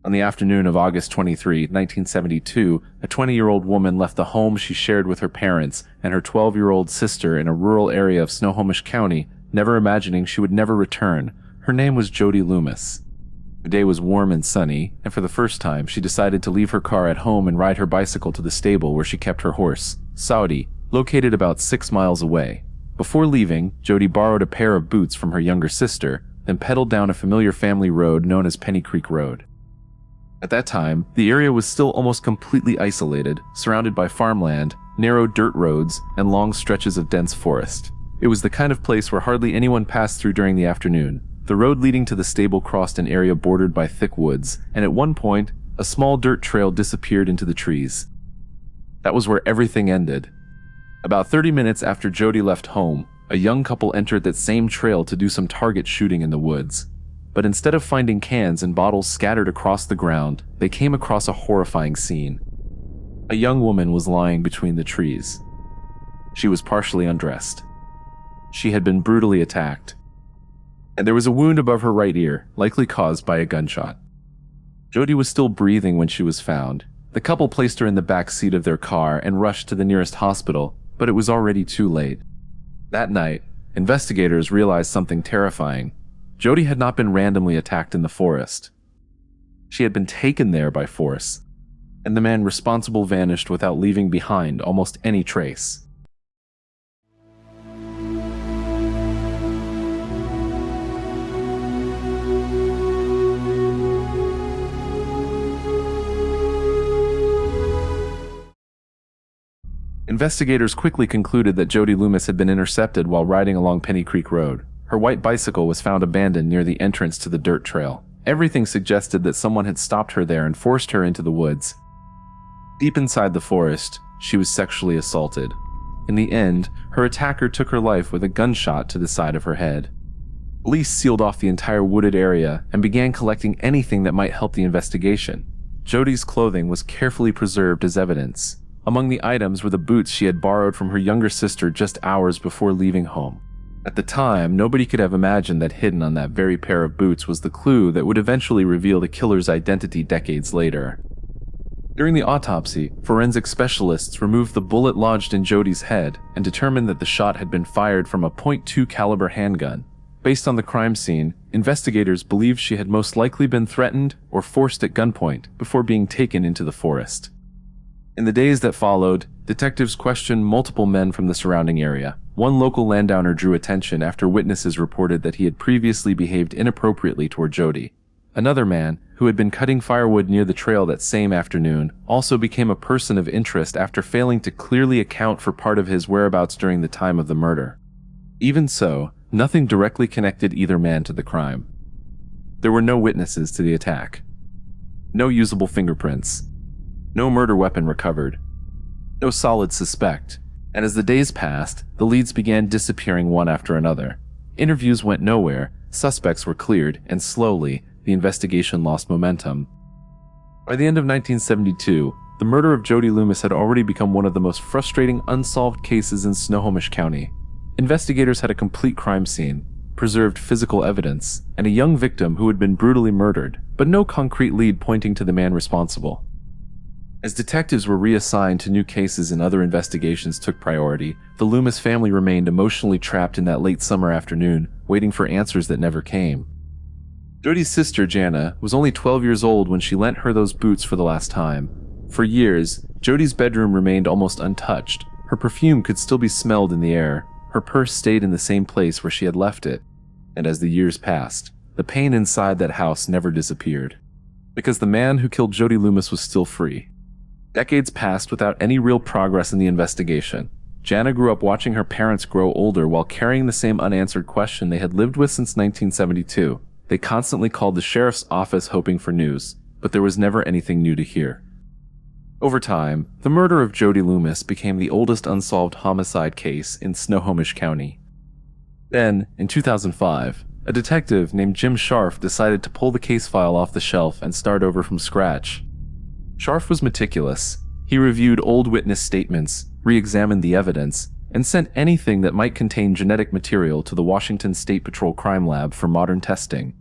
On the afternoon of August 23, 1972, a 20-year-old woman left the home she shared with her parents and her 12-year-old sister in a rural area of Snohomish County, never imagining she would never return. Her name was Jody Loomis. The day was warm and sunny, and for the first time, she decided to leave her car at home and ride her bicycle to the stable where she kept her horse, Saudi, located about 6 miles away. Before leaving, Jody borrowed a pair of boots from her younger sister, then pedaled down a familiar family road known as Penny Creek Road. At that time, the area was still almost completely isolated, surrounded by farmland, narrow dirt roads, and long stretches of dense forest. It was the kind of place where hardly anyone passed through during the afternoon. The road leading to the stable crossed an area bordered by thick woods, and at one point, a small dirt trail disappeared into the trees. That was where everything ended. About 30 minutes after Jody left home, a young couple entered that same trail to do some target shooting in the woods. But instead of finding cans and bottles scattered across the ground, they came across a horrifying scene. A young woman was lying between the trees. She was partially undressed. She had been brutally attacked, and there was a wound above her right ear, likely caused by a gunshot. Jody was still breathing when she was found. The couple placed her in the back seat of their car and rushed to the nearest hospital, but it was already too late. That night, investigators realized something terrifying. Jody had not been randomly attacked in the forest. She had been taken there by force, and the man responsible vanished without leaving behind almost any trace. Investigators quickly concluded that Jody Loomis had been intercepted while riding along Penny Creek Road. Her white bicycle was found abandoned near the entrance to the dirt trail. Everything suggested that someone had stopped her there and forced her into the woods. Deep inside the forest, she was sexually assaulted. In the end, her attacker took her life with a gunshot to the side of her head. Police sealed off the entire wooded area and began collecting anything that might help the investigation. Jody's clothing was carefully preserved as evidence. Among the items were the boots she had borrowed from her younger sister just hours before leaving home. At the time, nobody could have imagined that hidden on that very pair of boots was the clue that would eventually reveal the killer's identity decades later. During the autopsy, forensic specialists removed the bullet lodged in Jody's head and determined that the shot had been fired from a .22 caliber handgun. Based on the crime scene, investigators believed she had most likely been threatened or forced at gunpoint before being taken into the forest. In the days that followed, detectives questioned multiple men from the surrounding area. One local landowner drew attention after witnesses reported that he had previously behaved inappropriately toward Jody. Another man, who had been cutting firewood near the trail that same afternoon, also became a person of interest after failing to clearly account for part of his whereabouts during the time of the murder. Even so, nothing directly connected either man to the crime. There were no witnesses to the attack. No usable fingerprints. No murder weapon recovered. No solid suspect. And as the days passed, the leads began disappearing one after another. Interviews went nowhere, suspects were cleared, and slowly, the investigation lost momentum. By the end of 1972, the murder of Jody Loomis had already become one of the most frustrating unsolved cases in Snohomish County. Investigators had a complete crime scene, preserved physical evidence, and a young victim who had been brutally murdered, but no concrete lead pointing to the man responsible. As detectives were reassigned to new cases and other investigations took priority, the Loomis family remained emotionally trapped in that late summer afternoon, waiting for answers that never came. Jody's sister, Jana, was only 12 years old when she lent her those boots for the last time. For years, Jody's bedroom remained almost untouched. Her perfume could still be smelled in the air. Her purse stayed in the same place where she had left it. And as the years passed, the pain inside that house never disappeared. Because the man who killed Jody Loomis was still free. Decades passed without any real progress in the investigation. Jana grew up watching her parents grow older while carrying the same unanswered question they had lived with since 1972. They constantly called the sheriff's office hoping for news, but there was never anything new to hear. Over time, the murder of Jody Loomis became the oldest unsolved homicide case in Snohomish County. Then, in 2005, a detective named Jim Scharf decided to pull the case file off the shelf and start over from scratch. Scharf was meticulous. He reviewed old witness statements, re-examined the evidence, and sent anything that might contain genetic material to the Washington State Patrol Crime Lab for modern testing.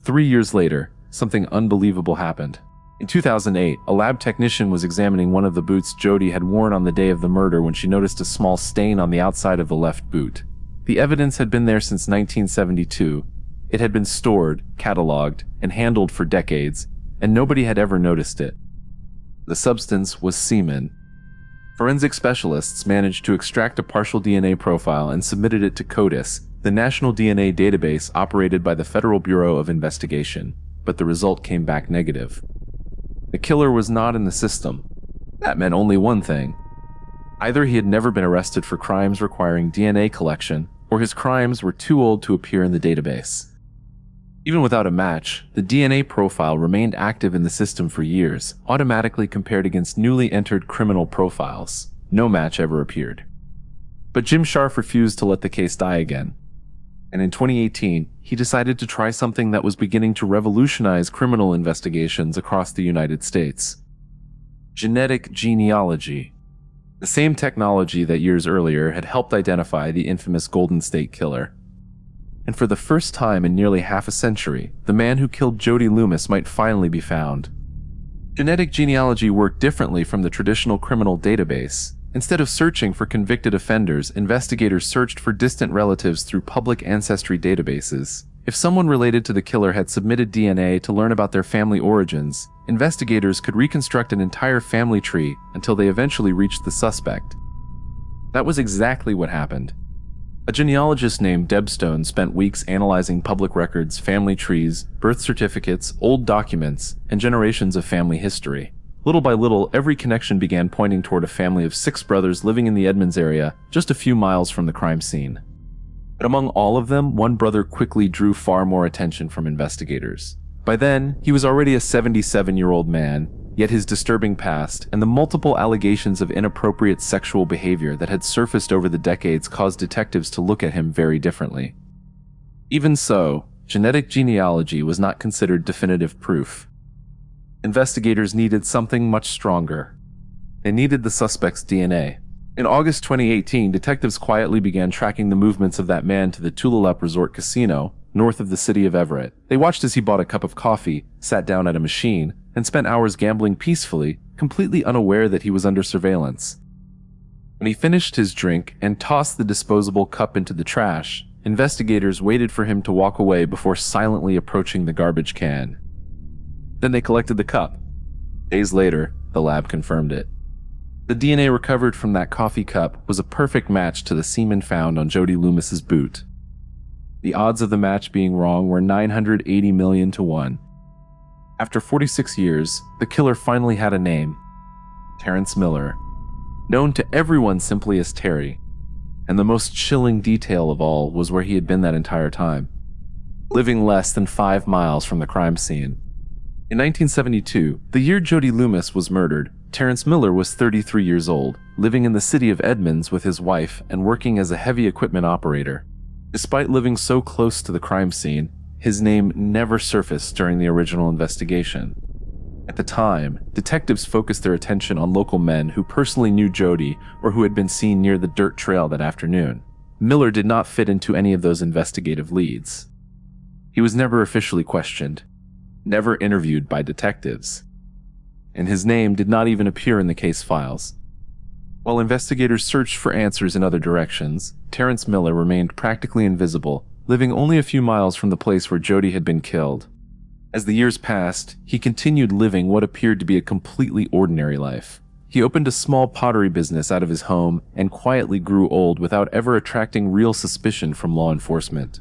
3 years later, something unbelievable happened. In 2008, a lab technician was examining one of the boots Jody had worn on the day of the murder when she noticed a small stain on the outside of the left boot. The evidence had been there since 1972. It had been stored, cataloged, and handled for decades, and nobody had ever noticed it. The substance was semen. Forensic specialists managed to extract a partial DNA profile and submitted it to CODIS, the national DNA database operated by the Federal Bureau of Investigation, but the result came back negative. The killer was not in the system. That meant only one thing. Either he had never been arrested for crimes requiring DNA collection, or his crimes were too old to appear in the database. Even without a match, the DNA profile remained active in the system for years, automatically compared against newly entered criminal profiles. No match ever appeared. But Jim Scharf refused to let the case die again. And in 2018, he decided to try something that was beginning to revolutionize criminal investigations across the United States. Genetic genealogy. The same technology that years earlier had helped identify the infamous Golden State Killer. And for the first time in nearly half a century, the man who killed Jody Loomis might finally be found. Genetic genealogy worked differently from the traditional criminal database. Instead of searching for convicted offenders, investigators searched for distant relatives through public ancestry databases. If someone related to the killer had submitted DNA to learn about their family origins, investigators could reconstruct an entire family tree until they eventually reached the suspect. That was exactly what happened. A genealogist named Deb Stone spent weeks analyzing public records, family trees, birth certificates, old documents, and generations of family history. Little by little, every connection began pointing toward a family of 6 brothers living in the Edmonds area, just a few miles from the crime scene. But among all of them, one brother quickly drew far more attention from investigators. By then, he was already a 77-year-old man, yet his disturbing past and the multiple allegations of inappropriate sexual behavior that had surfaced over the decades caused detectives to look at him very differently. Even so, genetic genealogy was not considered definitive proof. Investigators needed something much stronger. They needed the suspect's DNA. In August 2018, detectives quietly began tracking the movements of that man to the Tulalip Resort Casino, north of the city of Everett. They watched as he bought a cup of coffee, sat down at a machine, and spent hours gambling peacefully, completely unaware that he was under surveillance. When he finished his drink and tossed the disposable cup into the trash, investigators waited for him to walk away before silently approaching the garbage can. Then they collected the cup. Days later, the lab confirmed it. The DNA recovered from that coffee cup was a perfect match to the semen found on Jody Loomis's boot. The odds of the match being wrong were 980 million to 1. After 46 years, the killer finally had a name: Terrence Miller, known to everyone simply as Terry. And the most chilling detail of all was where he had been that entire time, living less than 5 miles from the crime scene. In 1972, the year Jody Loomis was murdered, Terrence Miller was 33 years old, living in the city of Edmonds with his wife and working as a heavy equipment operator. Despite living so close to the crime scene, his name never surfaced during the original investigation. At the time, detectives focused their attention on local men who personally knew Jody or who had been seen near the dirt trail that afternoon. Miller did not fit into any of those investigative leads. He was never officially questioned, never interviewed by detectives, and his name did not even appear in the case files. While investigators searched for answers in other directions, Terrence Miller remained practically invisible, living only a few miles from the place where Jody had been killed. As the years passed, he continued living what appeared to be a completely ordinary life. He opened a small pottery business out of his home and quietly grew old without ever attracting real suspicion from law enforcement.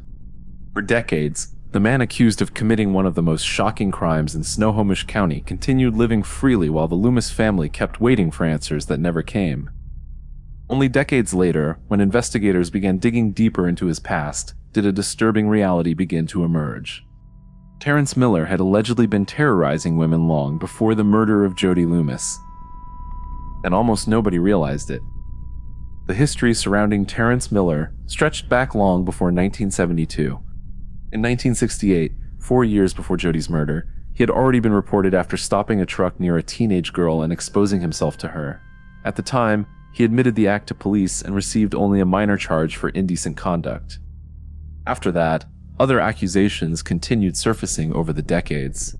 For decades, the man accused of committing one of the most shocking crimes in Snohomish County continued living freely while the Loomis family kept waiting for answers that never came. Only decades later, when investigators began digging deeper into his past, did a disturbing reality begin to emerge. Terrence Miller had allegedly been terrorizing women long before the murder of Jody Loomis, and almost nobody realized it. The history surrounding Terrence Miller stretched back long before 1972. In 1968, 4 years before Jody's murder, he had already been reported after stopping a truck near a teenage girl and exposing himself to her. At the time, he admitted the act to police and received only a minor charge for indecent conduct. After that, Other accusations continued surfacing over the decades.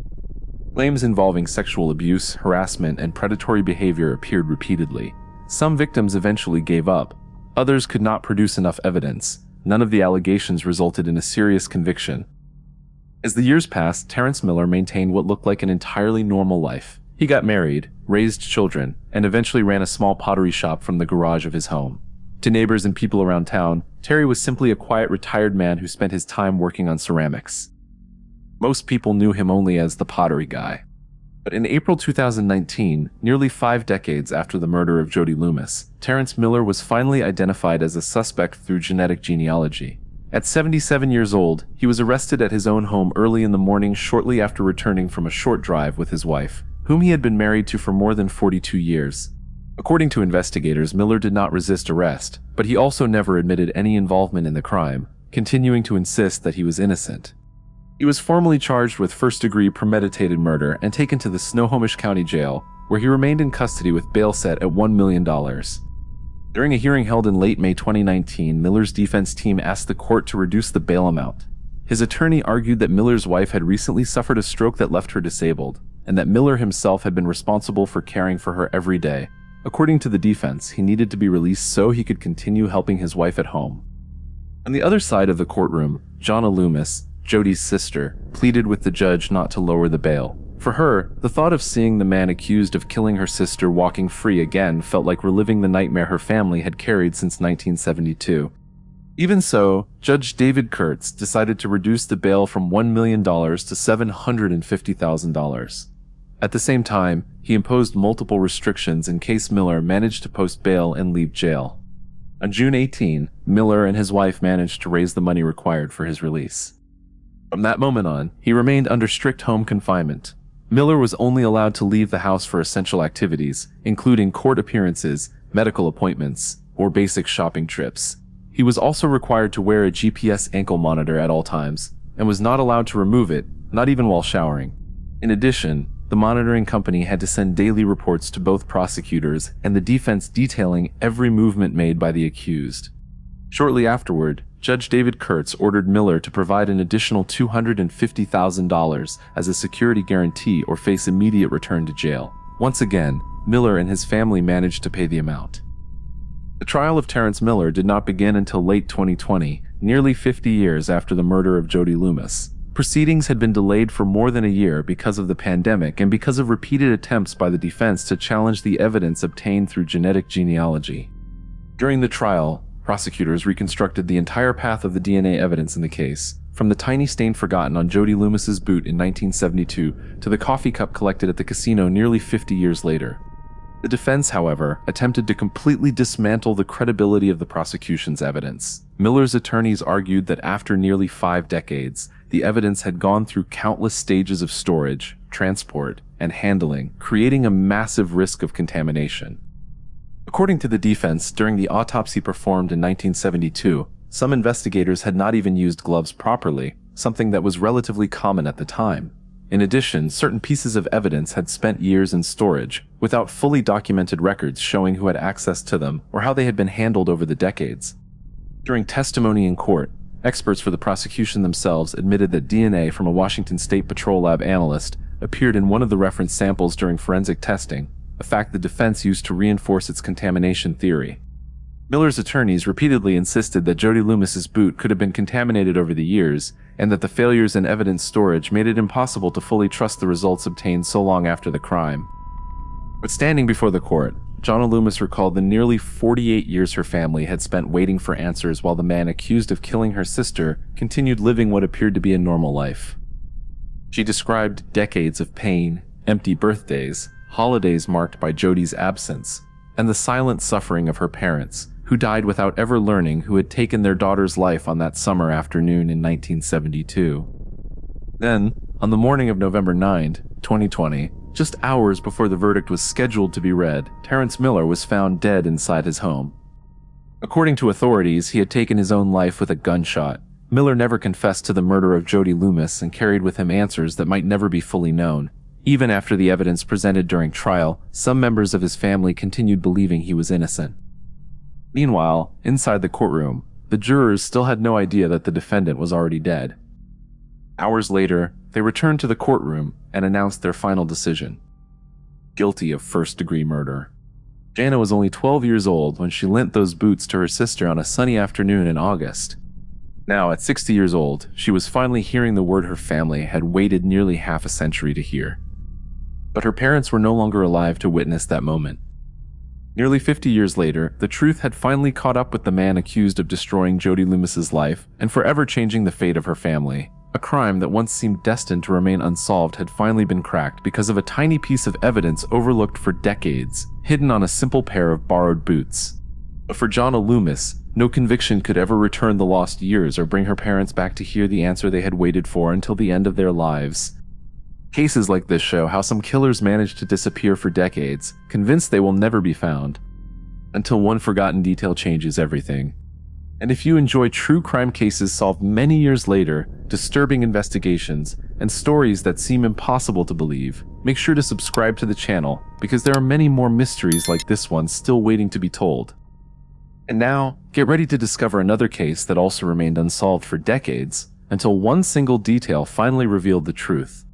Claims involving sexual abuse, harassment, and predatory behavior appeared repeatedly. Some victims eventually gave up. Others could not produce enough evidence. None of the allegations resulted in a serious conviction. As the years passed, Terrence Miller maintained what looked like an entirely normal life. He got married, raised children, and eventually ran a small pottery shop from the garage of his home. To neighbors and people around town, Terry was simply a quiet, retired man who spent his time working on ceramics. Most people knew him only as the pottery guy. But in April 2019, nearly 5 decades after the murder of Jody Loomis, Terrence Miller was finally identified as a suspect through genetic genealogy. At 77 years old, he was arrested at his own home early in the morning shortly after returning from a short drive with his wife, whom he had been married to for more than 42 years. According to investigators, Miller did not resist arrest, but he also never admitted any involvement in the crime, continuing to insist that he was innocent. He was formally charged with first-degree premeditated murder and taken to the Snohomish County Jail, where he remained in custody with bail set at $1 million. During a hearing held in late May 2019, Miller's defense team asked the court to reduce the bail amount. His attorney argued that Miller's wife had recently suffered a stroke that left her disabled, and that Miller himself had been responsible for caring for her every day. According to the defense, he needed to be released so he could continue helping his wife at home. On the other side of the courtroom, Jody Loomis, Jody's sister, pleaded with the judge not to lower the bail. For her, the thought of seeing the man accused of killing her sister walking free again felt like reliving the nightmare her family had carried since 1972. Even so, Judge David Kurtz decided to reduce the bail from $1 million to $750,000. At the same time, he imposed multiple restrictions in case Miller managed to post bail and leave jail. On June 18, Miller and his wife managed to raise the money required for his release. From that moment on, he remained under strict home confinement. Miller was only allowed to leave the house for essential activities, including court appearances, medical appointments, or basic shopping trips. He was also required to wear a GPS ankle monitor at all times, and was not allowed to remove it, not even while showering. In addition, the monitoring company had to send daily reports to both prosecutors and the defense detailing every movement made by the accused. Shortly afterward, Judge David Kurtz ordered Miller to provide an additional $250,000 as a security guarantee or face immediate return to jail. Once again, Miller and his family managed to pay the amount. The trial of Terrence Miller did not begin until late 2020, nearly 50 years after the murder of Jody Loomis. Proceedings had been delayed for more than a year because of the pandemic and because of repeated attempts by the defense to challenge the evidence obtained through genetic genealogy. During the trial, prosecutors reconstructed the entire path of the DNA evidence in the case, from the tiny stain forgotten on Jody Loomis's boot in 1972 to the coffee cup collected at the casino nearly 50 years later. The defense, however, attempted to completely dismantle the credibility of the prosecution's evidence. Miller's attorneys argued that after nearly 5 decades, the evidence had gone through countless stages of storage, transport, and handling, creating a massive risk of contamination. According to the defense, during the autopsy performed in 1972, some investigators had not even used gloves properly, something that was relatively common at the time. In addition, certain pieces of evidence had spent years in storage, without fully documented records showing who had access to them or how they had been handled over the decades. During testimony in court, experts for the prosecution themselves admitted that DNA from a Washington State Patrol Lab analyst appeared in one of the reference samples during forensic testing, a fact the defense used to reinforce its contamination theory. Miller's attorneys repeatedly insisted that Jody Loomis's boot could have been contaminated over the years, and that the failures in evidence storage made it impossible to fully trust the results obtained so long after the crime. But standing before the court, Jody Loomis recalled the nearly 48 years her family had spent waiting for answers while the man accused of killing her sister continued living what appeared to be a normal life. She described decades of pain, empty birthdays, holidays marked by Jody's absence, and the silent suffering of her parents, who died without ever learning who had taken their daughter's life on that summer afternoon in 1972. Then, on the morning of November 9, 2020, just hours before the verdict was scheduled to be read, Terrence Miller was found dead inside his home. According to authorities, he had taken his own life with a gunshot. Miller never confessed to the murder of Jody Loomis and carried with him answers that might never be fully known. Even after the evidence presented during trial, some members of his family continued believing he was innocent. Meanwhile, inside the courtroom, the jurors still had no idea that the defendant was already dead. Hours later, they returned to the courtroom and announced their final decision: guilty of first-degree murder. Jana was only 12 years old when she lent those boots to her sister on a sunny afternoon in August. Now, at 60 years old, she was finally hearing the word her family had waited nearly half a century to hear. But her parents were no longer alive to witness that moment. Nearly 50 years later, the truth had finally caught up with the man accused of destroying Jody Loomis's life and forever changing the fate of her family. A crime that once seemed destined to remain unsolved had finally been cracked because of a tiny piece of evidence overlooked for decades, hidden on a simple pair of borrowed boots. But for Jana Loomis, no conviction could ever return the lost years or bring her parents back to hear the answer they had waited for until the end of their lives. Cases like this show how some killers manage to disappear for decades, convinced they will never be found, until one forgotten detail changes everything. And if you enjoy true crime cases solved many years later, disturbing investigations, and stories that seem impossible to believe, make sure to subscribe to the channel, because there are many more mysteries like this one still waiting to be told. And now, get ready to discover another case that also remained unsolved for decades, until one single detail finally revealed the truth.